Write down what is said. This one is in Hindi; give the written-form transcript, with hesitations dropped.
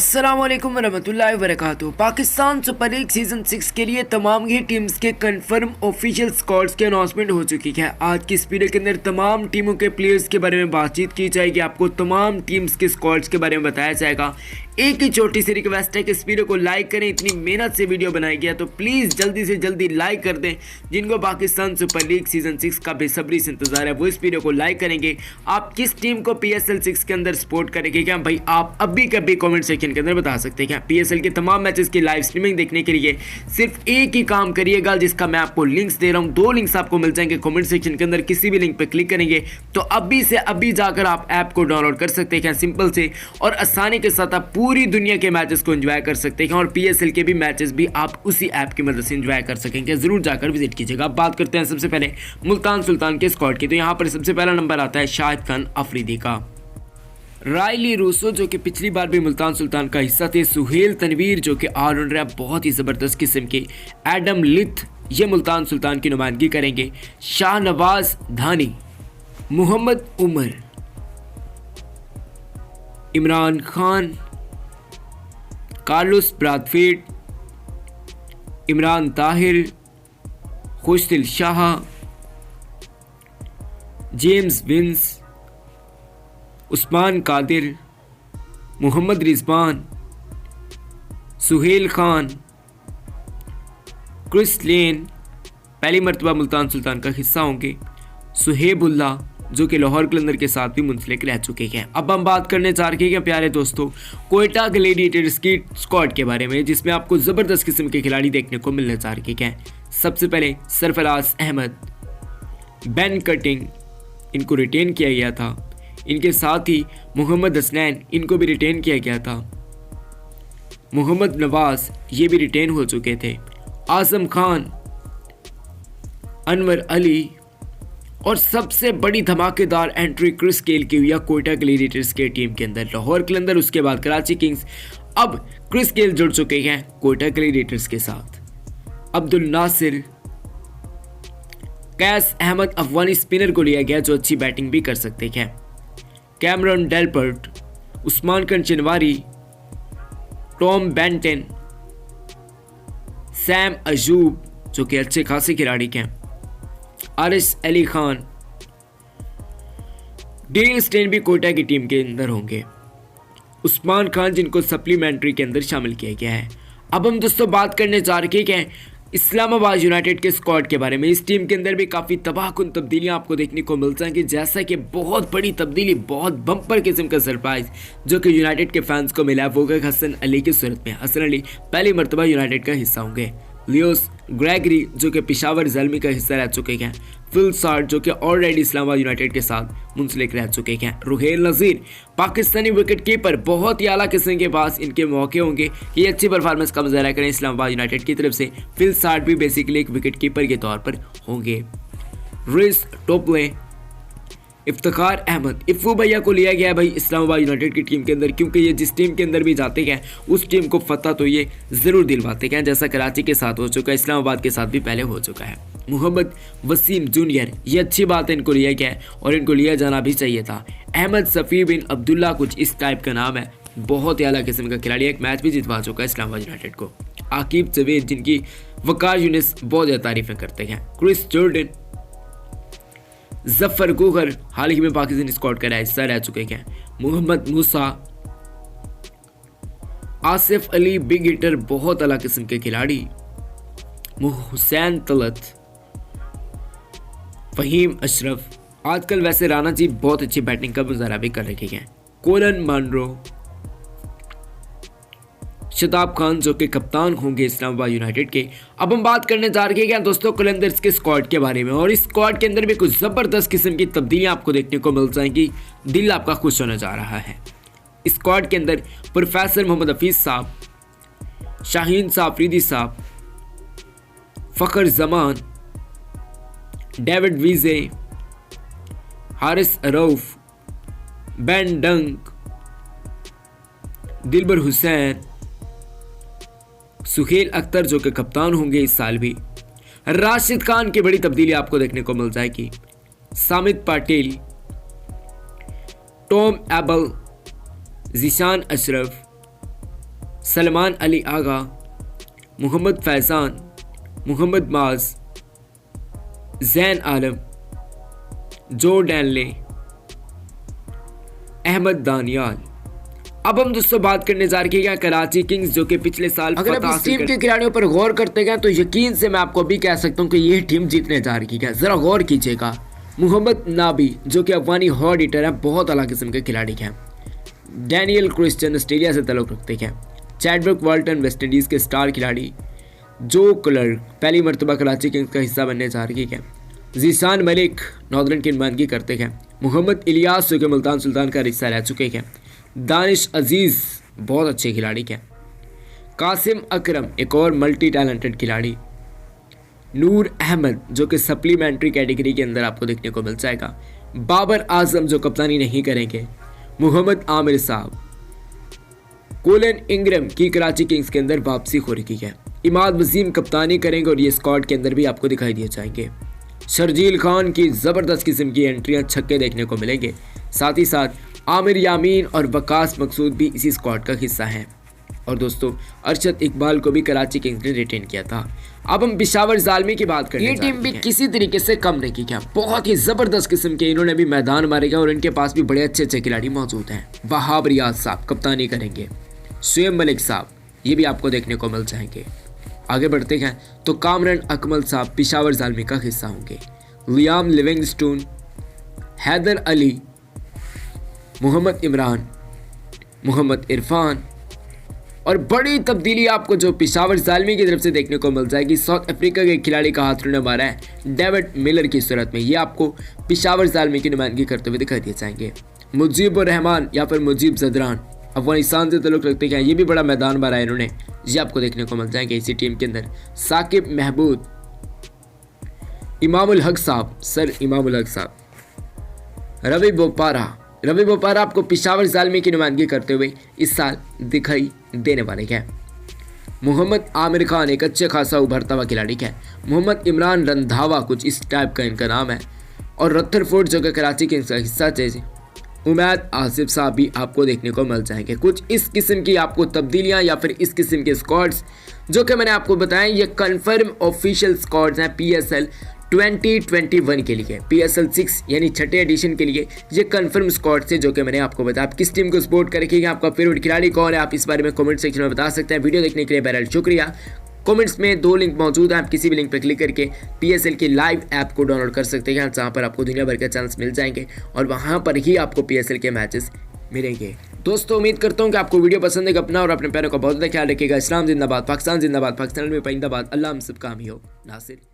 अस्सलाम वालेकुम वरहमतुल्लाहि वबरकातुहू। पाकिस्तान सुपर लीग सीज़न 6 के लिए तमाम ही टीम्स के कंफर्म ऑफिशियल स्क्वाड्स की अनाउंसमेंट हो चुकी है। आज की इस वीडियो के अंदर तमाम टीमों के प्लेयर्स के बारे में बातचीत की जाएगी। आपको तमाम टीम्स के स्क्वाड्स के बारे में बताया जाएगा। एक ही छोटी सी रिक्वेस्ट है कि इस वीडियो को लाइक करें। इतनी मेहनत से वीडियो बनाई गया तो प्लीज़ जल्दी से जल्दी लाइक कर दें। जिनको पाकिस्तान सुपर लीग सीज़न 6 का बेसब्री से इंतजार है वो इस वीडियो को लाइक करेंगे। आप किस टीम को PSL 6 के अंदर सपोर्ट करेंगे क्या भाई, आप अभी कभी कमेंट सेक्शन के अंदर बता सकते हैं। क्या PSL के तमाम मैचेस की लाइव स्ट्रीमिंग देखने के लिए सिर्फ एक ही काम करिएगा, जिसका मैं आपको लिंक्स दे रहा हूँ। 2 लिंक्स आपको मिल जाएंगे कमेंट सेक्शन के अंदर। किसी भी लिंक पर क्लिक करेंगे तो अभी से अभी जाकर आप ऐप को डाउनलोड कर सकते हैं सिंपल से, और आसानी के साथ आप पूरी दुनिया के मैचेस को एंजॉय कर सकते हैं। और PSL के भी मैचेस भी आप उसी ऐप की मदद से एंजॉय कर सकेंगे। जरूर जाकर विजिट कीजिएगा। अब बात करते हैं सबसे पहले मुल्तान सुल्तान के स्क्वाड की। तो यहाँ पर सबसे पहला नंबर आता है शाहिद खान अफरीदी का। रायली रूसो जो कि पिछली बार भी मुल्तान सुल्तान का हिस्सा थे। सुहेल तनवीर जो कि ऑलराउंडर है, बहुत ही ज़बरदस्त किस्म के। एडम लिथ ये मुल्तान सुल्तान की नुमाइंदगी करेंगे। Shahnawaz Dhani, Mohammad Umar, Imran Khan, Carlos Brathwaite, Imran Tahir, Khushdil Shah, James Vince, Usman Qadir, Mohammad Rizwan, Sohail Khan, Chris Lynn पहली मरतबा मुल्तान सुल्तान का हिस्सा होंगे। सुहेबुल्ला जो कि लाहौर कलंदर के साथ भी मुंसलिक रह चुके हैं। अब हम बात करने जा रहे हैं प्यारे दोस्तों क्वेटा ग्लैडिएटर्स की स्क्वाड के बारे में, जिसमें आपको ज़बरदस्त किस्म के खिलाड़ी देखने को मिलने जा रहे हैं। सबसे पहले सरफराज अहमद, बेन कटिंग इनको रिटेन किया गया था। इनके साथ ही मोहम्मद हसनैन इनको भी रिटेन किया गया था। मोहम्मद नवाज ये भी रिटेन हो चुके थे। आजम खान, अनवर अली, और सबसे बड़ी धमाकेदार एंट्री क्रिस गेल की हुई है क्वेटा ग्लैडिएटर्स के टीम के अंदर। लाहौर कलंदर, उसके बाद कराची किंग्स, अब क्रिस गेल जुड़ चुके हैं क्वेटा ग्लैडिएटर्स के साथ। अब्दुल नासिर, कैस अहमद अफगानी स्पिनर को लिया गया जो अच्छी बैटिंग भी कर सकते हैं। Cameron Delport, Usman Shinwari, Tom Banton, Saim Ayub जो कि अच्छे खासे खिलाड़ी हैं। आरिस अली खान, डेल स्टेन भी कोटा की टीम के अंदर होंगे। उस्मान खान जिनको सप्लीमेंट्री के अंदर शामिल किया गया है। अब हम दोस्तों बात करने जा रहे हैं इस्लामाबाद यूनाइटेड के स्क्वाड के बारे में। इस टीम के अंदर भी काफ़ी तबाहकुन तब्दीलियां आपको देखने को मिल जाएंगी, जैसा कि बहुत बड़ी तब्दीली, बहुत बम्पर किस्म का सरप्राइज जो कि यूनाइटेड के फैंस को मिला है वो हसन अली की सूरत में। हसन अली पहली मरतबा यूनाइटेड का हिस्सा होंगे। लियोस ग्रेगरी जो कि पेशावर ज़ल्मी का हिस्सा रह चुके हैं। फिल सार्ट जो कि ऑलरेडी इस्लामाबाद यूनाइटेड के साथ मुंसलिक रह चुके हैं। रुहेल नज़ीर पाकिस्तानी विकेट कीपर, बहुत ही आला किस्म के पास इनके मौके होंगे कि अच्छी परफॉर्मेंस का मुजाहरा करें इस्लामाबाद यूनाइटेड की तरफ से। फिल सार्ट भी बेसिकली एक विकेट कीपर के तौर पर होंगे। रिस टोपले, इफ्तिखार अहमद, इफ्फू भैया को लिया गया है भाई इस्लामाबाद यूनाइटेड की टीम के अंदर, क्योंकि ये जिस टीम के अंदर भी जाते हैं उस टीम को फतह तो ये ज़रूर दिलवाते हैं, जैसा कराची के साथ हो चुका है, इस्लामाबाद के साथ भी पहले हो चुका है। मोहम्मद वसीम जूनियर, ये अच्छी बात है इनको लिया गया है और इनको लिया जाना भी चाहिए था। अहमद सफ़ी बिन अब्दुल्ला, कुछ इस टाइप का नाम है, बहुत ही आला किस्म का खिलाड़ी, एक मैच भी जितवा चुका है इस्लामाबाद यूनाइटेड को। आकिब जवेद जिनकी वकार यूनिस बहुत ज़्यादा तारीफें करते हैं। क्रिस जॉर्डन, जफर गोगर हाल ही में पाकिस्तानी स्क्वाड का हिस्सा रह चुके हैं। मोहम्मद मूसा, आसिफ अली बिग हिटर, बहुत अलग किस्म के खिलाड़ी। हुसैन तलत, फहीम अशरफ, आजकल वैसे राणा जी बहुत अच्छी बैटिंग का मुजाहरा भी कर रहे हैं। कोलन मानरो, शताब खान जो कि कप्तान होंगे इस्लामाबाद यूनाइटेड के। अब हम बात करने जा रहे हैं दोस्तों कलंदर्स के स्क्वाड के बारे में, और इस स्क्वाड के अंदर भी कुछ ज़बरदस्त किस्म की तब्दीलियां आपको देखने को मिल जाएंगी। दिल आपका खुश होने जा रहा है। इस स्क्वाड के अंदर प्रोफेसर मोहम्मद हफीज़ साहब, शाहीन साहब अफरीदी साहब, Fakhar Zaman, David Wiese, Haris Rauf, Ben Dunk, Dilbar Hussain, Suhail Akhtar जो कि कप्तान होंगे इस साल भी। राशिद खान की बड़ी तब्दीली आपको देखने को मिल जाएगी। सामित पाटिल, टॉम एबल, ज़ीशान अशरफ, सलमान अली आगा, मोहम्मद फैज़ान, मोहम्मद माज, जैन आलम, जो डैनले, अहमद दानियाल। अब हम दोस्तों बात करने जा रहे हैं कराची किंग्स, जो कि पिछले साल अगर आप इस टीम के खिलाड़ियों पर गौर करते गए तो यकीन से मैं आपको अभी कह सकता हूं कि ये टीम जीतने जा रही है। जरा गौर कीजिएगा, मोहम्मद नाबी जो कि अफगानी हॉट ईटर है, बहुत अलग किस्म के खिलाड़ी हैं। डैनियल क्रिश्चियन ऑस्ट्रेलिया से तल्लुक़ रखते हैं। चैडविक वाल्टन वेस्ट इंडीज़ के स्टार खिलाड़ी। जो क्लर्क पहली मरतबा कराची किंग्स का हिस्सा बनने जा रही है। जीशान मलिक नॉर्दर्न की नुमाइंदगी करते हैं। मोहम्मद इलियास जो कि मुल्तान सुल्तान का हिस्सा रह चुके हैं। दानिश अजीज़ बहुत अच्छे खिलाड़ी हैं। कासिम अकरम एक और मल्टी टैलेंटेड खिलाड़ी। नूर अहमद जो कि सप्लीमेंट्री कैटेगरी के अंदर आपको देखने को मिल जाएगा। बाबर आजम जो कप्तानी नहीं करेंगे। मोहम्मद आमिर साहब। कोलन इंग्रम की कराची किंग्स के अंदर वापसी हो रही है। इमाद वसीम कप्तानी करेंगे और ये स्क्वाड के अंदर भी आपको दिखाई दिए जाएंगे। शर्जील खान की ज़बरदस्त किस्म की एंट्रियां, छक्के देखने को मिलेंगे। साथ ही साथ आमिर यामीन और वकास मकसूद भी इसी स्क्वाड का हिस्सा हैं। और दोस्तों अरशद इकबाल को भी कराची किंग्स ने रिटेन किया था। अब हम पेशावर ज़ालमी की बात करें। ये टीम भी किसी तरीके से कम नहीं किया, बहुत ही ज़बरदस्त किस्म के इन्होंने भी मैदान मारेगा और इनके पास भी बड़े अच्छे अच्छे खिलाड़ी मौजूद हैं। वहाब रियाज साहब कप्तानी करेंगे। शुएब मलिक साहब ये भी आपको देखने को मिल जाएंगे। आगे बढ़ते हैं तो कामरान अकमल साहब पेशावर ज़ालमी का हिस्सा होंगे। Liam Livingstone, Haider Ali, Mohammad Imran, Mohammad Irfan. और बड़ी तब्दीली आपको जो पेशावर ज़ालमी की तरफ से देखने को मिल जाएगी, साउथ अफ्रीका के खिलाड़ी का हाथ उन्होंने मारा है डेविड मिलर की सूरत में। ये आपको पेशावर ज़ालमी की नुमाइंदगी करते हुए दिखाई दिए जाएंगे। मुजीबुर रहमान या फिर मुजीब जदरान अफगानिस्तान से तल्लुक़ रखते हैं, ये भी बड़ा मैदान मारा है इन्होंने, ये आपको देखने को मिल जाएंगे इसी टीम के अंदर। साकिब महमूद, इमामुल हक साहब, सर इमामुल हक साहब, रवि बोपारा आपको पेशावर ज़ालमी की नुमाइंदगी करते हुए इस साल दिखाई देने वाले हैं। मोहम्मद आमिर खान एक अच्छे खासा उभरता हुआ खिलाड़ी है। मोहम्मद इमरान रंधावा कुछ इस टाइप का इनका नाम है। और रत्थरफोर्ड जो कि कराची के हिस्सा चाहिए। उमैद आसिफ साहब भी आपको देखने को मिल जाएंगे। कुछ इस किस्म की आपको तब्दीलियां या फिर इस किस्म के स्क्वाड्स जो कि मैंने आपको बताया, ये कंफर्म ऑफिशियल स्क्वाड्स हैं PSL 2021 के लिए। PSL 6 यानी छठे एडिशन के लिए ये कंफर्म स्क्वाड से जो कि मैंने आपको बताया। आप किस टीम को सपोर्ट करेंगे, आपका फेवरेट खिलाड़ी कौन है, आप इस बारे में कमेंट सेक्शन में बता सकते हैं। वीडियो देखने के लिए बहरहाल शुक्रिया। कमेंट्स में 2 लिंक मौजूद हैं, आप किसी भी लिंक पर क्लिक करके PSL की लाइव ऐप को डाउनलोड कर सकते हैं, जहां पर आपको दुनिया भर के चैनल्स मिल जाएंगे और वहां पर ही आपको PSL के मैचेस मिलेंगे। दोस्तों उम्मीद करता हूं कि आपको वीडियो पसंद है। अपना और अपने प्यारों का बहुत ज़्यादा ख्याल रखिएगा। इस्लाम जिंदाबाद, पाकिस्तान जिंदाबाद, पाकिस्तान में पाइंदाबाद। अल्लाह हम सब काम ही हो। नासिर।